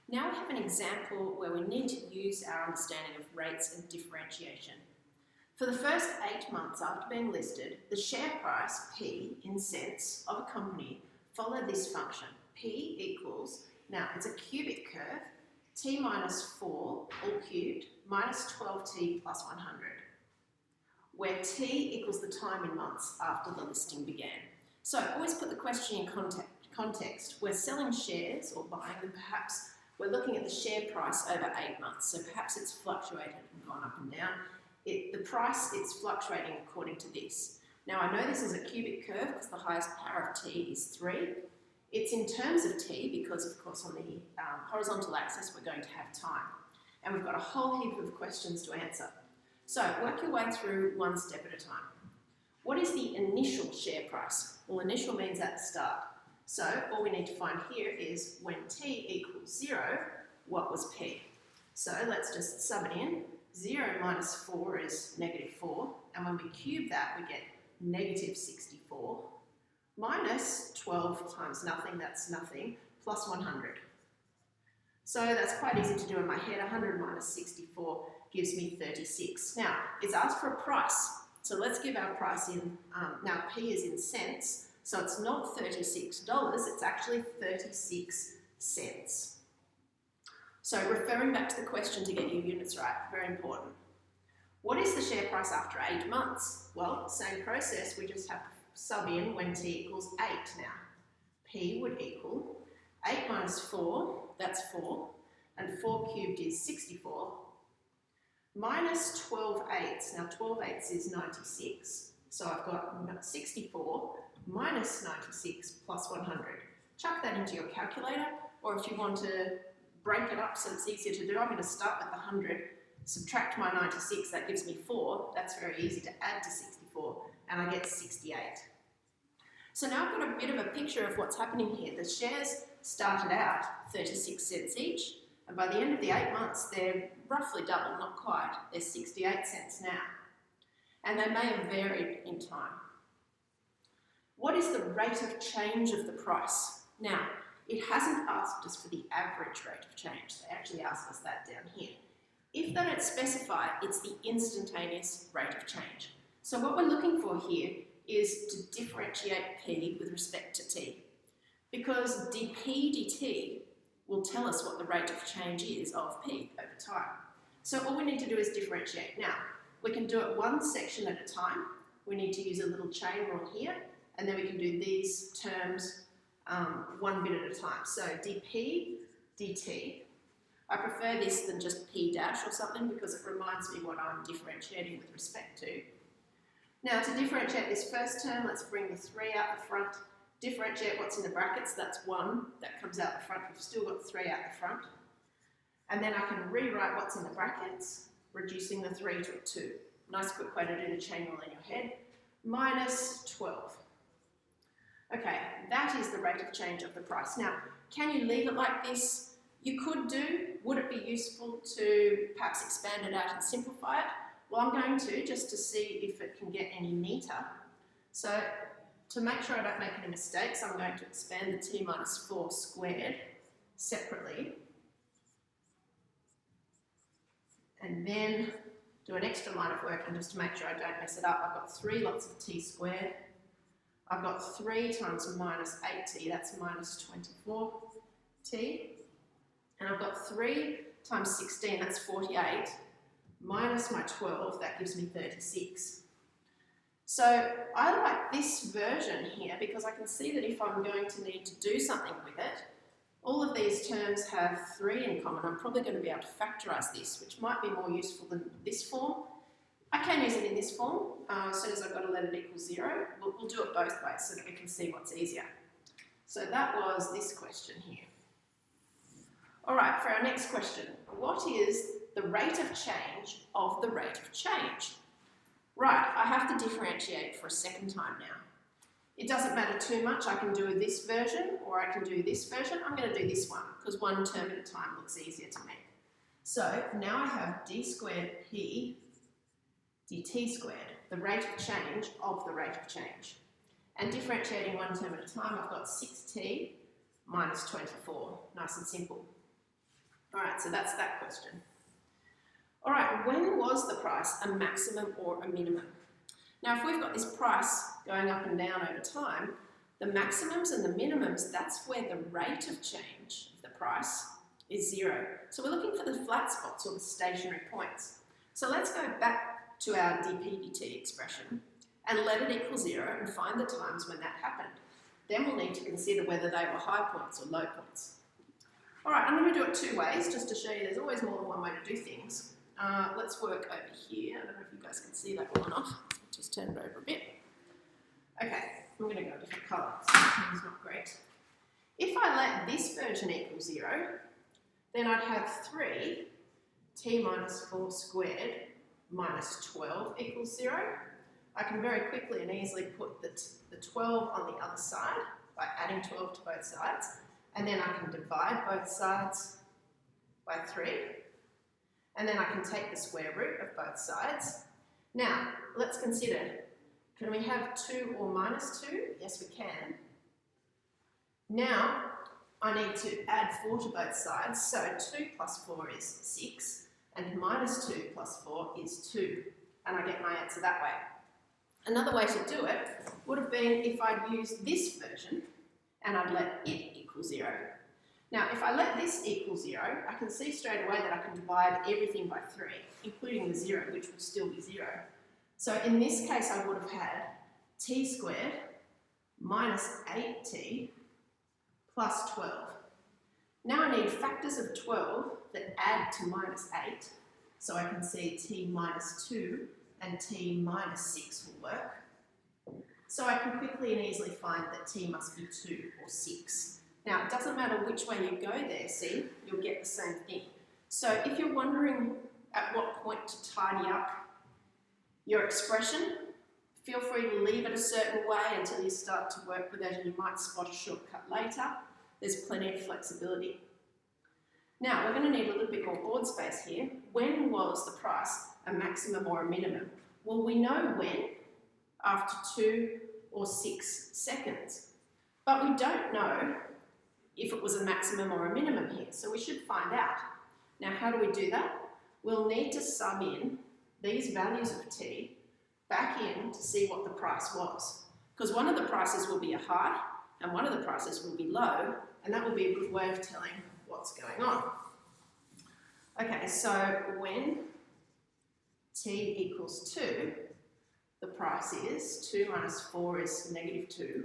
Now we have an example where we need to use our understanding of rates and differentiation. For the first 8 months after being listed, the share price, P, in cents, of a company followed this function. P equals, now it's a cubic curve, T minus 4, all cubed, minus 12T plus 100, where T equals the time in months after the listing began. So always put the question in context. We're selling shares or buying them perhaps. We're looking at the share price over 8 months, so perhaps it's fluctuated and gone up and down. The price, it's fluctuating according to this. Now I know this is a cubic curve because the highest power of T is 3. It's in terms of T because of course on the horizontal axis we're going to have time. And we've got a whole heap of questions to answer. So work your way through one step at a time. What is the initial share price? Well, initial means at the start. So all we need to find here is when T equals 0, what was P? So let's just sub it in. 0 minus 4 is negative 4, and when we cube that, we get negative 64, minus 12 times nothing, that's nothing, plus 100. So that's quite easy to do in my head. 100 minus 64 gives me 36. Now, it's asked for a price. So let's give our price in, now P is in cents, so it's not $36, it's actually 36 cents. So referring back to the question to get your units right, very important. What is the share price after 8 months? Well, same process, we just have to sub in when T equals 8 now. P would equal 8 minus 4, that's 4, and 4 cubed is 64, minus 12 eighths. Now 12 eighths is 96, so I've got 64 minus 96 plus 100. Chuck that into your calculator, or if you want to break it up so it's easier to do, I'm going to start with 100, subtract my 96, that gives me 4. That's very easy to add to 64, and I get 68. So now I've got a bit of a picture of what's happening here. The shares started out 36 cents each, and by the end of the 8 months, they're roughly double, not quite. They're 68 cents now, and they may have varied in time. What is the rate of change of the price? Now, it hasn't asked us for the average rate of change. They actually asked us that down here. If they don't specify, it's the instantaneous rate of change. So what we're looking for here is to differentiate P with respect to T. Because dp dt will tell us what the rate of change is of P over time. So all we need to do is differentiate. Now, we can do it one section at a time. We need to use a little chain rule here, and then we can do these terms one bit at a time. So dp dt, I prefer this than just p dash or something because it reminds me what I'm differentiating with respect to. Now to differentiate this first term, let's bring the 3 out the front, differentiate what's in the brackets, that's 1, that comes out the front, we've still got 3 out the front. And then I can rewrite what's in the brackets, reducing the 3 to a 2. Nice quick way to do the chain rule in your head, minus 12. Okay, that is the rate of change of the price. Now, can you leave it like this? You could do. Would it be useful to perhaps expand it out and simplify it? Well, I'm going to, just to see if it can get any neater. So, to make sure I don't make any mistakes, I'm going to expand the t minus 4 squared separately. And then do an extra line of work, and just to make sure I don't mess it up, I've got 3 lots of t squared. I've got 3 times minus 8t, that's minus 24t. And I've got 3 times 16, that's 48, minus my 12, that gives me 36. So I like this version here because I can see that if I'm going to need to do something with it, all of these terms have 3 in common. I'm probably going to be able to factorise this, which might be more useful than this form. I can use it in this form. As soon as I've got to let it equal 0, we'll do it both ways so that we can see what's easier. So that was this question here. All right, for our next question, what is the rate of change of the rate of change? Right, I have to differentiate for a second time now. It doesn't matter too much. I can do this version or I can do this version. I'm going to do this one because one term at a time looks easier to me. So now I have d squared p dt squared, the rate of change of the rate of change. And differentiating one term at a time, I've got 6t minus 24. Nice and simple. All right, so that's that question. All right, when was the price a maximum or a minimum? Now, if we've got this price going up and down over time, the maximums and the minimums, that's where the rate of change of the price is 0. So we're looking for the flat spots or the stationary points. So let's go back to our dp/dt expression and let it equal 0 and find the times when that happened. Then we'll need to consider whether they were high points or low points. All right, I'm going to do it 2 ways just to show you there's always more than one way to do things. Let's work over here. I don't know if you guys can see that well enough. Just turn it over a bit. Okay, I'm going to go a different colour. It's not great. If I let this version equal 0, then I'd have 3 t minus 4 squared minus 12 equals 0. I can very quickly and easily put the 12 on the other side by adding 12 to both sides, and then I can divide both sides by 3, and then I can take the square root of both sides. Now, let's consider, can we have 2 or minus 2? Yes, we can. Now, I need to add 4 to both sides, so 2 plus 4 is 6, and minus 2 plus 4 is 2, and I get my answer that way. Another way to do it would have been if I'd used this version, and I'd let it equal 0. Now, if I let this equal 0, I can see straight away that I can divide everything by 3, including the 0, which will still be 0. So in this case, I would have had t squared minus 8t plus 12. Now I need factors of 12 that add to minus 8, so I can see t minus 2 and t minus 6 will work. So I can quickly and easily find that t must be 2 or 6. Now, it doesn't matter which way you go there, see, you'll get the same thing. So if you're wondering at what point to tidy up your expression, feel free to leave it a certain way until you start to work with it, and you might spot a shortcut later. There's plenty of flexibility. Now, we're going to need a little bit more board space here. When was the price a maximum or a minimum? Well, we know when, after 2 or 6 seconds. But we don't know if it was a maximum or a minimum here, so we should find out. Now, how do we do that? We'll need to sum in these values of t back in to see what the price was. Because one of the prices will be a high, and one of the prices will be low, and that will be a good way of telling what's going on. Okay, so when t equals 2, the price is 2 minus 4 is negative 2.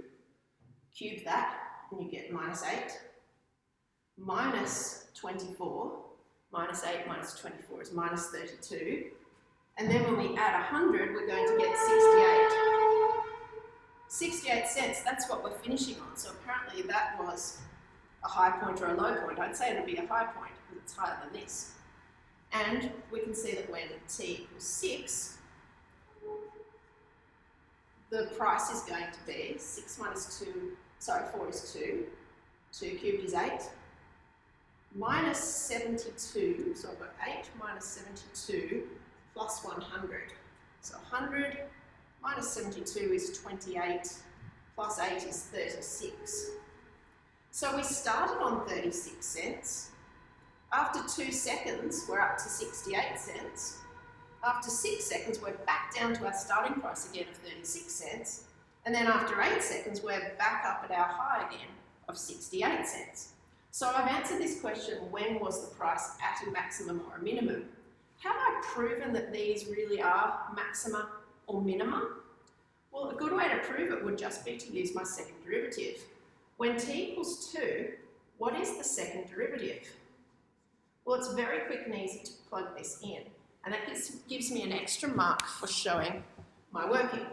Cube that, and you get minus 8. Minus 24, minus 8 minus 24 is minus 32. And then when we add 100, we're going to get 68. 68 cents, that's what we're finishing on. So apparently that was a high point or a low point. I'd say it'll be a high point because it's higher than this. And we can see that when t equals 6, the price is going to be 4 is 2. 2 cubed is 8. Minus 72, so I've got 8 minus 72 plus 100. So 100 minus 72 is 28, plus 8 is 36. So we started on 36 cents. After 2 seconds, we're up to 68 cents. After 6 seconds, we're back down to our starting price again of 36 cents. And then after 8 seconds, we're back up at our high again of 68 cents. So I've answered this question, when was the price at a maximum or a minimum? Have I proven that these really are maxima or minima? Well, a good way to prove it would just be to use my second derivative. When t equals 2, what is the second derivative? Well, it's very quick and easy to plug this in, and that gives me an extra mark for showing my working.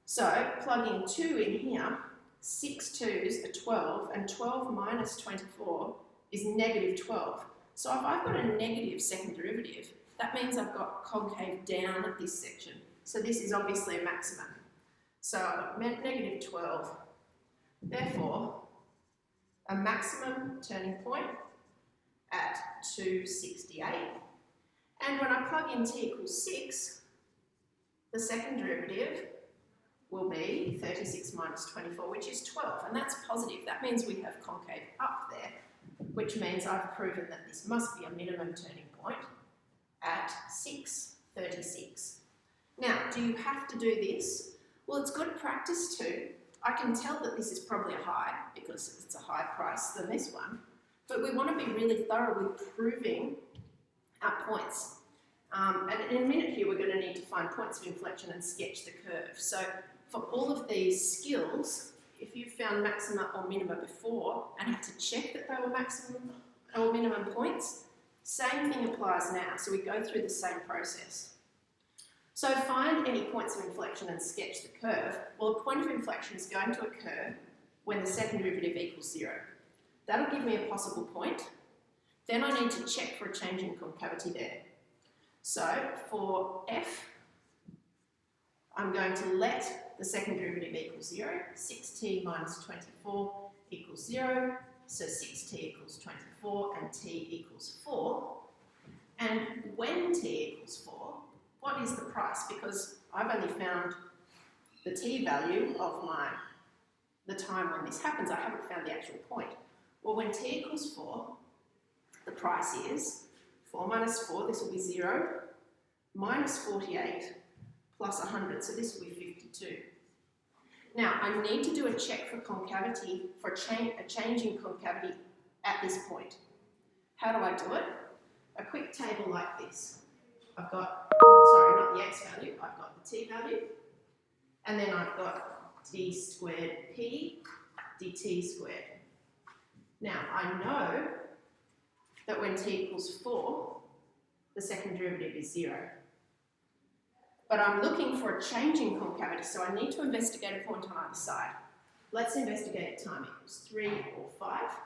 So, plugging 2 in here, 6 2s are 12, and 12 minus 24 is negative 12. So if I've got a negative second derivative, that means I've got concave down at this section. So this is obviously a maximum. So I've got negative 12. Therefore, a maximum turning point at 268. And when I plug in t equals 6, the second derivative will be 36 minus 24, which is 12, and that's positive. That means we have concave up there. which means I've proven that this must be a minimum turning point at 6:36. Now, do you have to do this? Well, it's good practice too. I can tell that this is probably a high because it's a higher price than this one, but we want to be really thorough with proving our points. And in a minute here, we're going to need to find points of inflection and sketch the curve. So for all of these skills, if you found maxima or minima before and had to check that they were maximum or minimum points, same thing applies now. So we go through the same process. So find any points of inflection and sketch the curve. Well, a point of inflection is going to occur when the second derivative equals 0. That'll give me a possible point. Then I need to check for a change in concavity there. So for f, I'm going to let the second derivative equal 0. 6t minus 24 equals 0. So 6t equals 24 and t equals 4. And when t equals 4, what is the price? Because I've only found the t value of the time when this happens. I haven't found the actual point. Well, when t equals 4, the price is 4 minus 4, this will be 0, minus 48 plus 100, so this will be 52. Now, I need to do a check for concavity, for a change in concavity at this point. How do I do it? A quick table like this. I've got, sorry, not the x value, I've got the t value, and then I've got d squared p dt squared. Now, I know that when t equals 4, the second derivative is 0. But I'm looking for a change in concavity, so I need to investigate a point on either side. Let's investigate time equals 3 or 5,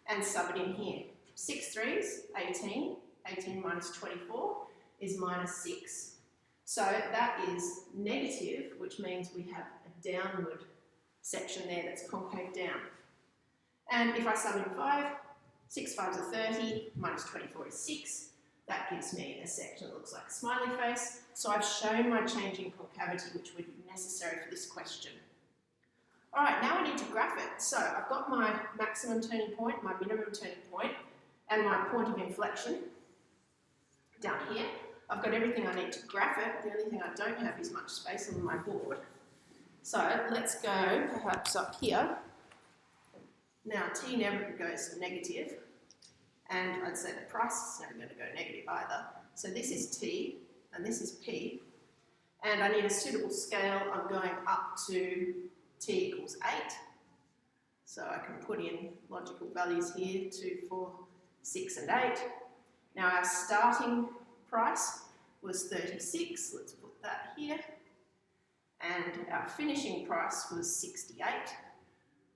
and sub it in here. 6 threes, 18. 18 minus 24 is minus 6. So that is negative, which means we have a downward section there that's concave down. And if I sub in 5, 6 5s are 30, minus 24 is 6. That gives me a section that looks like a smiley face. So I've shown my change in concavity, which would be necessary for this question. All right, now I need to graph it. So I've got my maximum turning point, my minimum turning point, and my point of inflection down here. I've got everything I need to graph it. The only thing I don't have is much space on my board. So let's go perhaps up here. Now t never goes negative, and I'd say the price is never going to go negative either. So this is t, and this is p, and I need a suitable scale. I'm going up to t equals 8. So I can put in logical values here, 2, 4, 6 and 8. Now our starting price was 36, let's put that here. And our finishing price was 68,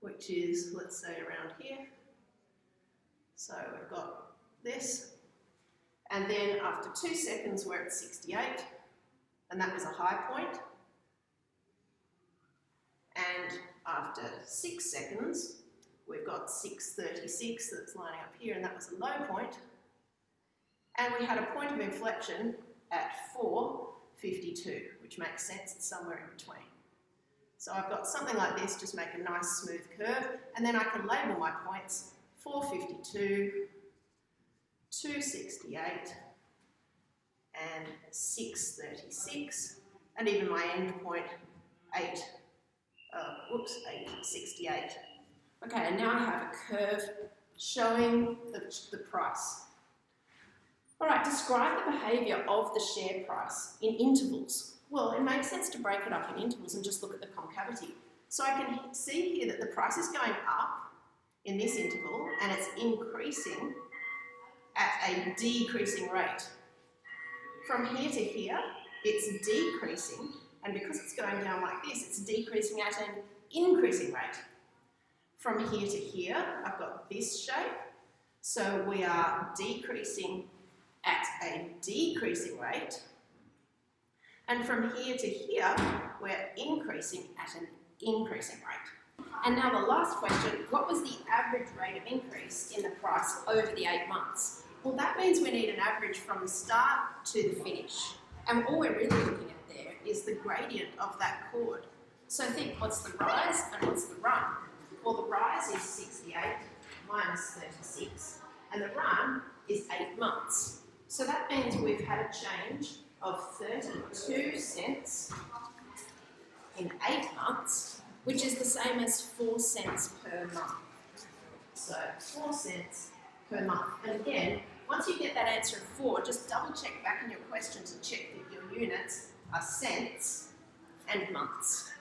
which is, let's say, around here. So we've got this. And then after 2 seconds, we're at 68, and that was a high point. And after 6 seconds, we've got 6:36 that's lining up here, and that was a low point. And we had a point of inflection at 4:52, which makes sense, it's somewhere in between. So I've got something like this, just make a nice smooth curve, and then I can label my points 4:52, 2:68, and 6:36, and even my end point 8:68. Okay, and now I have a curve showing the price. All right, describe the behaviour of the share price in intervals. Well, it makes sense to break it up in intervals and just look at the concavity. So I can see here that the price is going up in this interval and it's increasing at a decreasing rate. From here to here, it's decreasing, and because it's going down like this, it's decreasing at an increasing rate. From here to here, I've got this shape, so we are decreasing at a decreasing rate, and from here to here, we're increasing at an increasing rate. And now the last question, what was the average rate of increase in the price over the 8 months? Well, that means we need an average from the start to the finish. And all we're really looking at there is the gradient of that chord. So think, what's the rise and what's the run? Well, the rise is 68 minus 36, and the run is 8 months. So that means we've had a change of 32 cents in 8 months, which is the same as 4 cents per month. So 4 cents per month. And again, once you get that answer of 4, just double check back in your question to check that your units are cents and months.